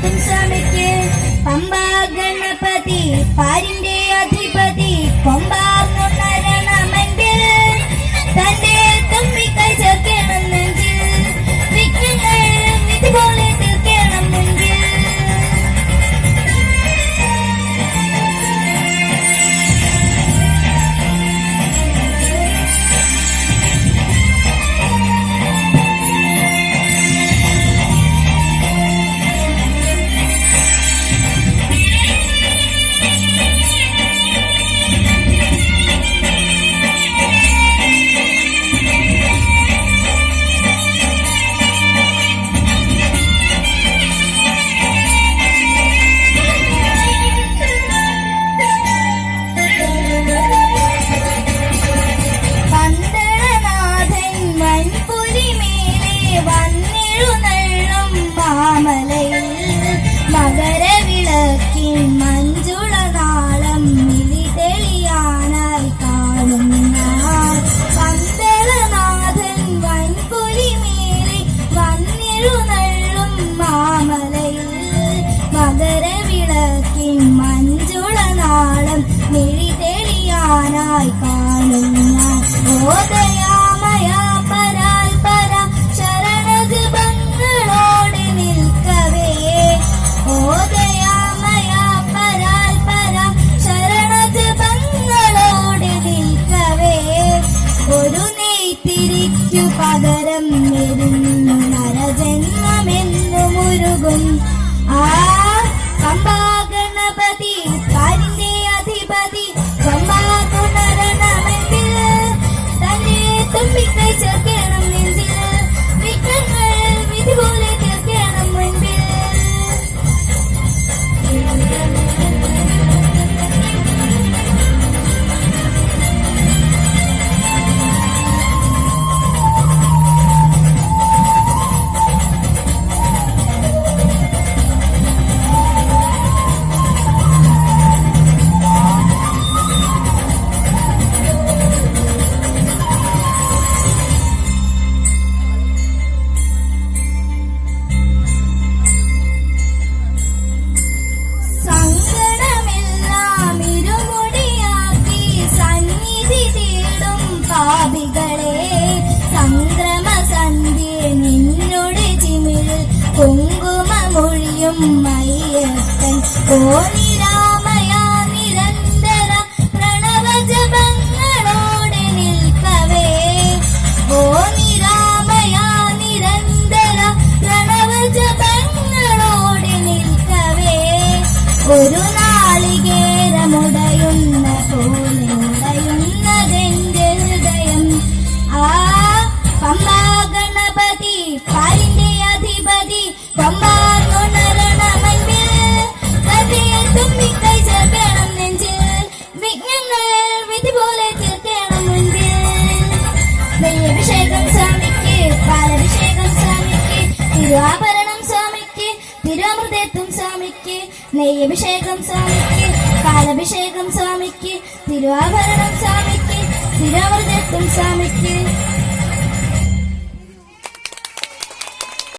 അമൃതേത്തും സ്വാമിക്ക് പമ്പാ ഗണപതി പാരിന്റെ അധിപതി കൊമ്പാർന്നുണരണമൻപിൽ തന്റെ തുമ്പിക്കൈ ചേർക്കണം നെഞ്ചിൽ വിഘ്നങ്ങൾ വിധി പോലെ തീർക്കണം മുൻപിൽ ായി കാണുന്ന ഓദയാമയ പരാൽ പര ശരണജപങ്ങളോടെ നിൽക്കവേ ഓദയാമയ പരാൽ പര ശരണജപങ്ങളോടെ നിൽക്കവേ ഒരു നെയ്ത്തിരിക്കു പകരം വരുന്നു നരജന്മമെന്നു മുരുകും ആ പമ്പാ ഗണപതി പാരിന്റെ അധിപതി തുമ്പിക്കൈ ചേർക്കണം നെഞ്ചിൽ വിഘ്നങ്ങൾ വിധി പോലെ തീർക്കണം മുൻപിൽ കുങ്കുമമൊഴിയും മയ്യപ്പൻ ഓ നിരാമയ നിരന്തര പ്രണവജപങ്ങളോടെ നിൽക്കവേ ഓ നിരാമയ നിരന്തര പ്രണവജപങ്ങളോടെ നിൽക്കവേ ഒരു നാളികേരമുടയുന്ന പോലെ ഉടയുന്നതെന്റെ ഹൃദയം ആ പമ്പാ ഗണപതി പാരിന്റെ അധിപതി തുമ്പിക്കൈ ചേർക്കണം നെഞ്ചിൽ വിഘ്നങ്ങൾ വിധി പോലെ തീർക്കണം മുൻപിൽ നെയ്യഭിഷേകം സ്വാമിക്ക് പാലഭിഷേകം സ്വാമിക്ക് തിരുവാഭരണം സ്വാമിക്ക് തിരുവമൃതേത്തും സ്വാമിക്ക് നെയ്യഭിഷേകം സ്വാമിക്ക് പാലഭിഷേകം സ്വാമിക്ക് തിരുവാഭരണം സ്വാമിക്ക് തിരുവമൃതേത്തും സ്വാമിക്ക്